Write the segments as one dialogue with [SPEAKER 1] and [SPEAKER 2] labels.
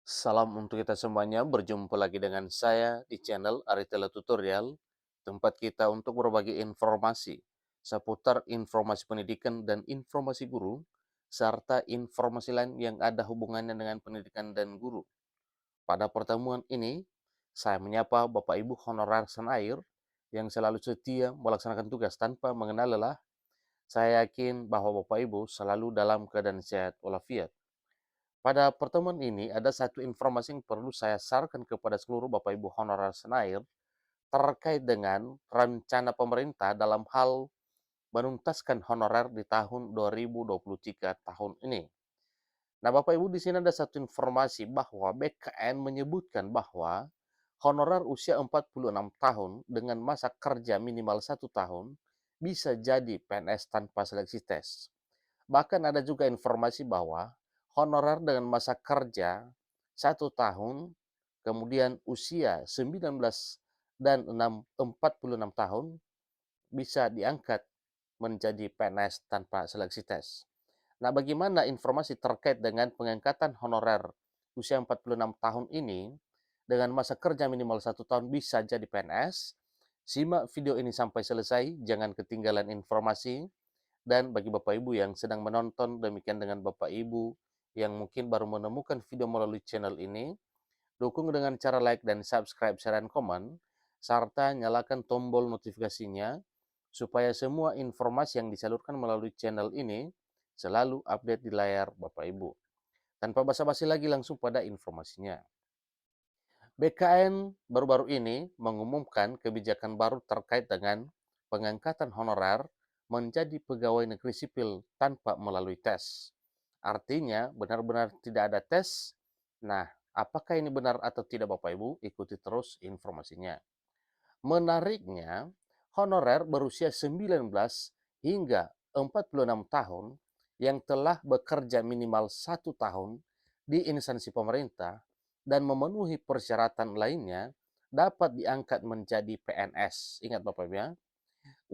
[SPEAKER 1] Salam untuk kita semuanya, berjumpa lagi dengan saya di channel Aritella Tutorial, tempat kita untuk berbagi informasi seputar informasi pendidikan dan informasi guru, serta informasi lain yang ada hubungannya dengan pendidikan dan guru. Pada pertemuan ini, saya menyapa Bapak Ibu honorer Senair yang selalu setia melaksanakan tugas tanpa mengenal lelah. Saya yakin bahwa Bapak Ibu selalu dalam keadaan sehat walafiat. Pada pertemuan ini, ada satu informasi yang perlu saya sarankan kepada seluruh Bapak Ibu honorer Senair terkait dengan rencana pemerintah dalam hal menuntaskan honorer di tahun 2023 tahun ini. Nah, Bapak Ibu, di sini ada satu informasi bahwa BKN menyebutkan bahwa honorer usia 46 tahun dengan masa kerja minimal 1 tahun bisa jadi PNS tanpa seleksi tes. Bahkan ada juga informasi bahwa honorer dengan masa kerja 1 tahun, kemudian usia 19 dan 46 tahun bisa diangkat menjadi PNS tanpa seleksi tes. Nah, bagaimana informasi terkait dengan pengangkatan honorer usia 46 tahun ini dengan masa kerja minimal 1 tahun bisa jadi PNS? Simak video ini sampai selesai, jangan ketinggalan informasi. Dan bagi Bapak Ibu yang sedang menonton, demikian dengan Bapak Ibu yang mungkin baru menemukan video melalui channel ini, dukung dengan cara like dan subscribe, share, dan komen, serta nyalakan tombol notifikasinya supaya semua informasi yang disalurkan melalui channel ini selalu update di layar Bapak Ibu. Tanpa basa-basi lagi, langsung pada informasinya. BKN baru-baru ini mengumumkan kebijakan baru terkait dengan pengangkatan honorer menjadi pegawai negeri sipil tanpa melalui tes. Artinya benar-benar tidak ada tes. Nah, apakah ini benar atau tidak Bapak Ibu? Ikuti terus informasinya. Menariknya, honorer berusia 19 hingga 46 tahun yang telah bekerja minimal 1 tahun di instansi pemerintah dan memenuhi persyaratan lainnya dapat diangkat menjadi PNS. Ingat Bapak Ibu ya,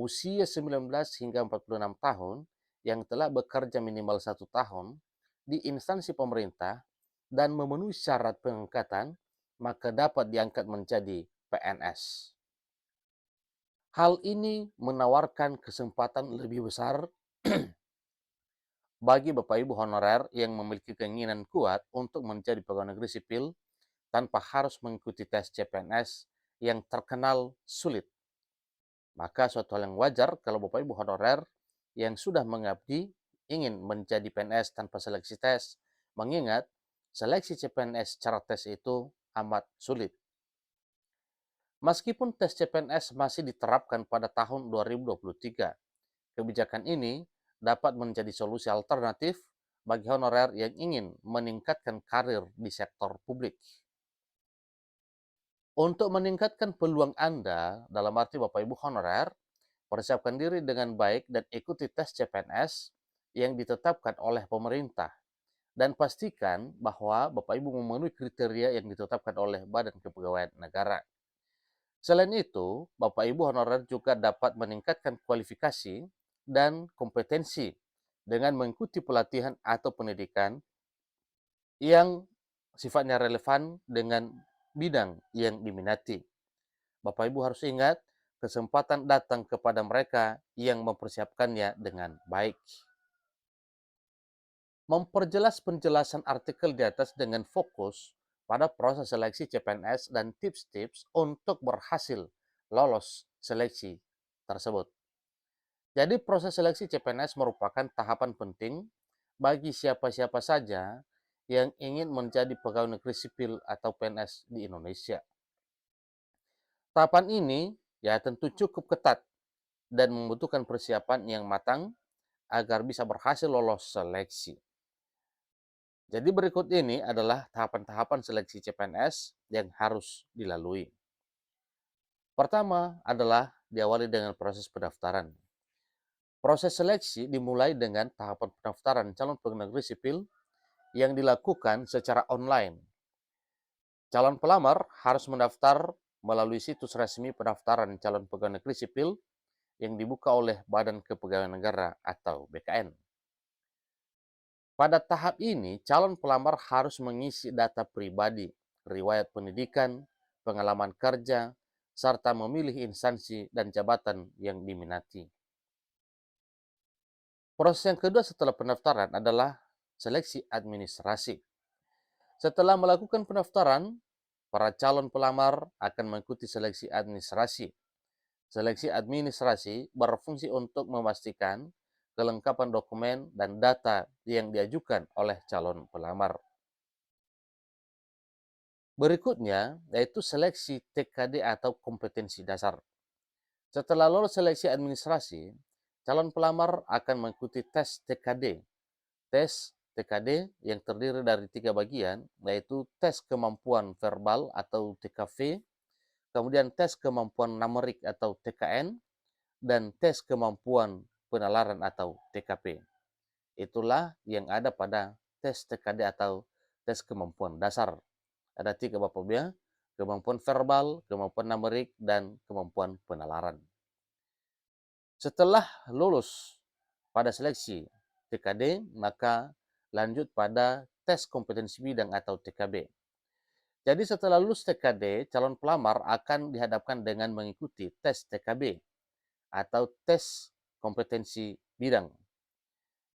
[SPEAKER 1] usia 19 hingga 46 tahun yang telah bekerja minimal 1 tahun di instansi pemerintah dan memenuhi syarat pengangkatan, maka dapat diangkat menjadi PNS. Hal ini menawarkan kesempatan lebih besar bagi Bapak Ibu honorer yang memiliki keinginan kuat untuk menjadi pegawai negeri sipil tanpa harus mengikuti tes CPNS yang terkenal sulit. Maka suatu hal yang wajar kalau Bapak Ibu honorer yang sudah mengabdi ingin menjadi PNS tanpa seleksi tes, mengingat seleksi CPNS secara tes itu amat sulit. Meskipun tes CPNS masih diterapkan pada tahun 2023, kebijakan ini dapat menjadi solusi alternatif bagi honorer yang ingin meningkatkan karir di sektor publik. Untuk meningkatkan peluang Anda, dalam arti Bapak Ibu honorer, persiapkan diri dengan baik dan ikuti tes CPNS yang ditetapkan oleh pemerintah. Dan pastikan bahwa Bapak Ibu memenuhi kriteria yang ditetapkan oleh Badan Kepegawaian Negara. Selain itu, Bapak Ibu honorer juga dapat meningkatkan kualifikasi dan kompetensi dengan mengikuti pelatihan atau pendidikan yang sifatnya relevan dengan bidang yang diminati. Bapak Ibu harus ingat, kesempatan datang kepada mereka yang mempersiapkannya dengan baik. Memperjelas penjelasan artikel di atas dengan fokus pada proses seleksi CPNS dan tips-tips untuk berhasil lolos seleksi tersebut. Jadi proses seleksi CPNS merupakan tahapan penting bagi siapa-siapa saja yang ingin menjadi pegawai negeri sipil atau PNS di Indonesia. Tahapan ini ya tentu cukup ketat dan membutuhkan persiapan yang matang agar bisa berhasil lolos seleksi. Jadi berikut ini adalah tahapan-tahapan seleksi CPNS yang harus dilalui. Pertama adalah diawali dengan proses pendaftaran. Proses seleksi dimulai dengan tahapan pendaftaran calon pegawai negeri sipil yang dilakukan secara online. Calon pelamar harus mendaftar melalui situs resmi pendaftaran calon pegawai negeri sipil yang dibuka oleh Badan Kepegawaian Negara atau BKN. Pada tahap ini, calon pelamar harus mengisi data pribadi, riwayat pendidikan, pengalaman kerja, serta memilih instansi dan jabatan yang diminati. Proses yang kedua setelah pendaftaran adalah seleksi administrasi. Setelah melakukan pendaftaran, para calon pelamar akan mengikuti seleksi administrasi. Seleksi administrasi berfungsi untuk memastikan kelengkapan dokumen dan data yang diajukan oleh calon pelamar. Berikutnya, yaitu seleksi TKD atau kompetensi dasar. Setelah lolos seleksi administrasi, calon pelamar akan mengikuti tes TKD. Tes TKD yang terdiri dari 3 bagian, yaitu tes kemampuan verbal atau TKV, kemudian tes kemampuan numerik atau TKN, dan tes kemampuan penalaran atau TKP. Itulah yang ada pada tes TKD atau tes kemampuan dasar. Ada 3 Bapak Ibu, kemampuan verbal, kemampuan numerik, dan kemampuan penalaran. Setelah lulus pada seleksi TKD, maka lanjut pada tes kompetensi bidang atau TKB. Jadi setelah lulus TKD, calon pelamar akan dihadapkan dengan mengikuti tes TKB atau tes kompetensi bidang.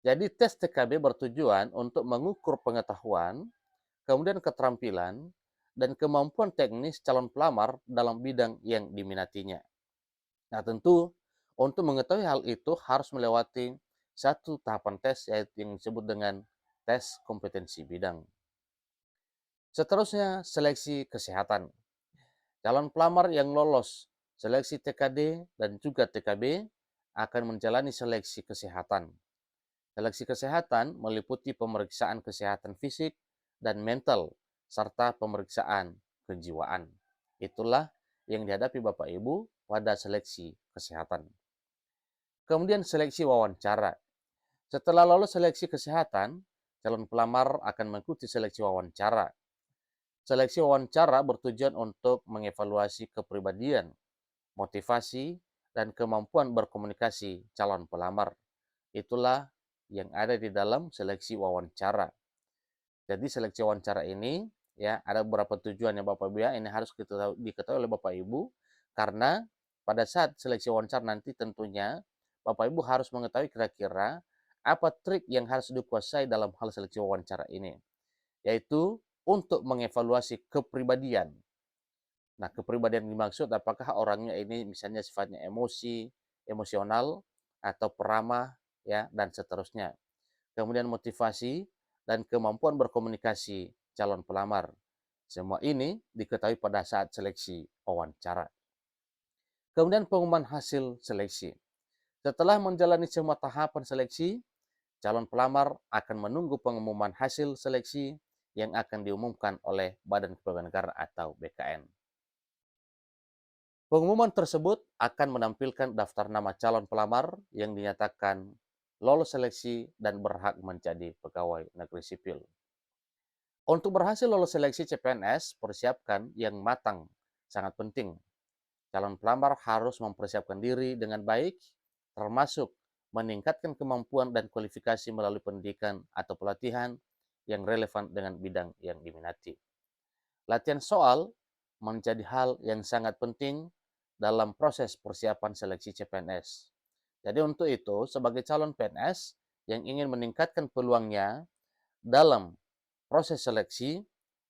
[SPEAKER 1] Jadi tes TKB bertujuan untuk mengukur pengetahuan, kemudian keterampilan, dan kemampuan teknis calon pelamar dalam bidang yang diminatinya. Nah tentu, untuk mengetahui hal itu harus melewati satu tahapan tes yaitu yang disebut dengan tes kompetensi bidang. Seterusnya, seleksi kesehatan. Calon pelamar yang lolos seleksi TKD dan juga TKB akan menjalani seleksi kesehatan. Seleksi kesehatan meliputi pemeriksaan kesehatan fisik dan mental, serta pemeriksaan kejiwaan. Itulah yang dihadapi Bapak Ibu pada seleksi kesehatan. Kemudian seleksi wawancara. Setelah lolos seleksi kesehatan, calon pelamar akan mengikuti seleksi wawancara. Seleksi wawancara bertujuan untuk mengevaluasi kepribadian, motivasi, dan kemampuan berkomunikasi calon pelamar. Itulah yang ada di dalam seleksi wawancara. Jadi seleksi wawancara ini ya ada beberapa tujuannya Bapak Ibu ya. Ini harus diketahui oleh Bapak Ibu karena pada saat seleksi wawancara nanti tentunya Bapak Ibu harus mengetahui kira-kira apa trik yang harus dikuasai dalam hal seleksi wawancara ini. Yaitu untuk mengevaluasi kepribadian. Nah, kepribadian yang dimaksud apakah orangnya ini misalnya sifatnya emosional, atau peramah, ya, dan seterusnya. Kemudian motivasi dan kemampuan berkomunikasi calon pelamar. Semua ini diketahui pada saat seleksi wawancara. Kemudian pengumuman hasil seleksi. Setelah menjalani semua tahapan seleksi, calon pelamar akan menunggu pengumuman hasil seleksi yang akan diumumkan oleh Badan Kepegawaian Negara atau BKN. Pengumuman tersebut akan menampilkan daftar nama calon pelamar yang dinyatakan lolos seleksi dan berhak menjadi pegawai negeri sipil. Untuk berhasil lolos seleksi CPNS, persiapkan yang matang sangat penting. Calon pelamar harus mempersiapkan diri dengan baik, termasuk meningkatkan kemampuan dan kualifikasi melalui pendidikan atau pelatihan yang relevan dengan bidang yang diminati. Latihan soal menjadi hal yang sangat penting dalam proses persiapan seleksi CPNS. Jadi untuk itu, sebagai calon PNS yang ingin meningkatkan peluangnya dalam proses seleksi,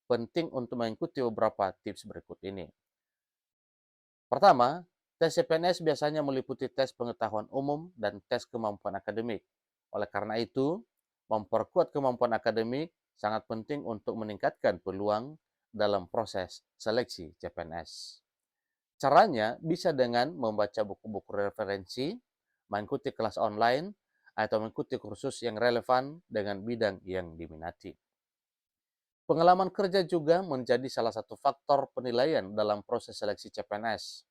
[SPEAKER 1] penting untuk mengikuti beberapa tips berikut ini. Pertama, tes CPNS biasanya meliputi tes pengetahuan umum dan tes kemampuan akademik. Oleh karena itu, memperkuat kemampuan akademik sangat penting untuk meningkatkan peluang dalam proses seleksi CPNS. Caranya bisa dengan membaca buku-buku referensi, mengikuti kelas online, atau mengikuti kursus yang relevan dengan bidang yang diminati. Pengalaman kerja juga menjadi salah satu faktor penilaian dalam proses seleksi CPNS.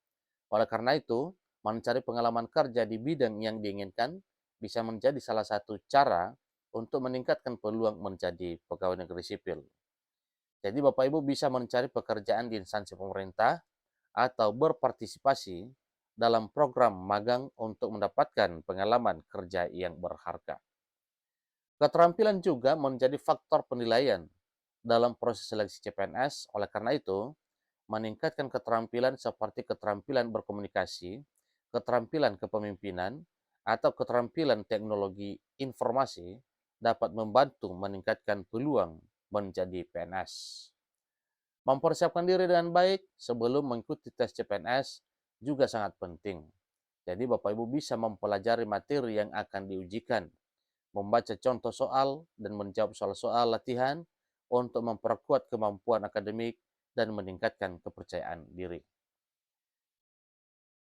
[SPEAKER 1] Oleh karena itu, mencari pengalaman kerja di bidang yang diinginkan bisa menjadi salah satu cara untuk meningkatkan peluang menjadi pegawai negeri sipil. Jadi Bapak Ibu bisa mencari pekerjaan di instansi pemerintah atau berpartisipasi dalam program magang untuk mendapatkan pengalaman kerja yang berharga. Keterampilan juga menjadi faktor penilaian dalam proses seleksi CPNS. Oleh karena itu, meningkatkan keterampilan seperti keterampilan berkomunikasi, keterampilan kepemimpinan, atau keterampilan teknologi informasi dapat membantu meningkatkan peluang menjadi PNS. Mempersiapkan diri dengan baik sebelum mengikuti tes CPNS juga sangat penting. Jadi Bapak Ibu bisa mempelajari materi yang akan diujikan, membaca contoh soal dan menjawab soal-soal latihan untuk memperkuat kemampuan akademik dan meningkatkan kepercayaan diri.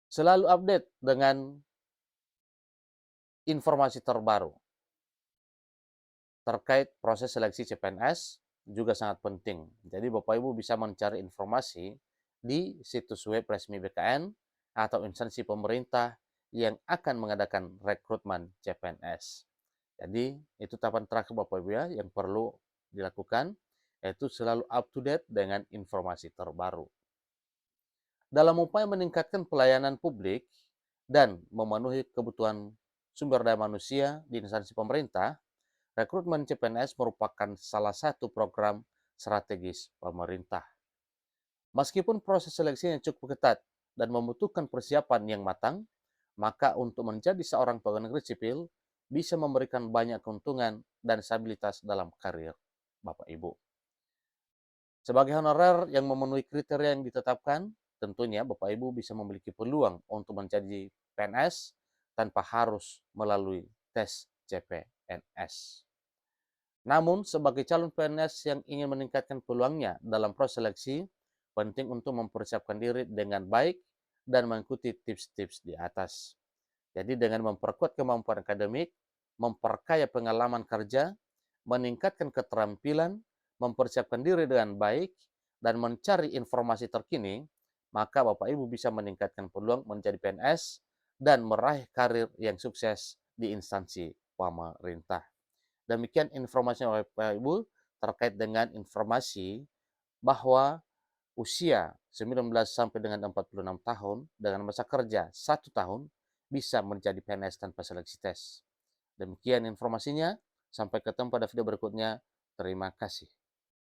[SPEAKER 1] Selalu update dengan informasi terbaru terkait proses seleksi CPNS juga sangat penting. Jadi Bapak Ibu bisa mencari informasi di situs web resmi BKN atau instansi pemerintah yang akan mengadakan rekrutmen CPNS. Jadi itu tahapan terakhir Bapak Ibu ya yang perlu dilakukan, yaitu selalu up to date dengan informasi terbaru. Dalam upaya meningkatkan pelayanan publik dan memenuhi kebutuhan sumber daya manusia di instansi pemerintah, rekrutmen CPNS merupakan salah satu program strategis pemerintah. Meskipun proses seleksinya cukup ketat dan membutuhkan persiapan yang matang, maka untuk menjadi seorang pegawai negeri sipil bisa memberikan banyak keuntungan dan stabilitas dalam karir Bapak Ibu. Sebagai honorer yang memenuhi kriteria yang ditetapkan, tentunya Bapak Ibu bisa memiliki peluang untuk menjadi PNS tanpa harus melalui tes CPNS. Namun, sebagai calon PNS yang ingin meningkatkan peluangnya dalam proses seleksi, penting untuk mempersiapkan diri dengan baik dan mengikuti tips-tips di atas. Jadi dengan memperkuat kemampuan akademik, memperkaya pengalaman kerja, meningkatkan keterampilan, mempersiapkan diri dengan baik, dan mencari informasi terkini, maka Bapak Ibu bisa meningkatkan peluang menjadi PNS dan meraih karir yang sukses di instansi pemerintah. Demikian informasi Bapak Ibu terkait dengan informasi bahwa usia 19 sampai dengan 46 tahun dengan masa kerja 1 tahun bisa menjadi PNS tanpa seleksi tes. Demikian informasinya, sampai ketemu pada video berikutnya. Terima kasih.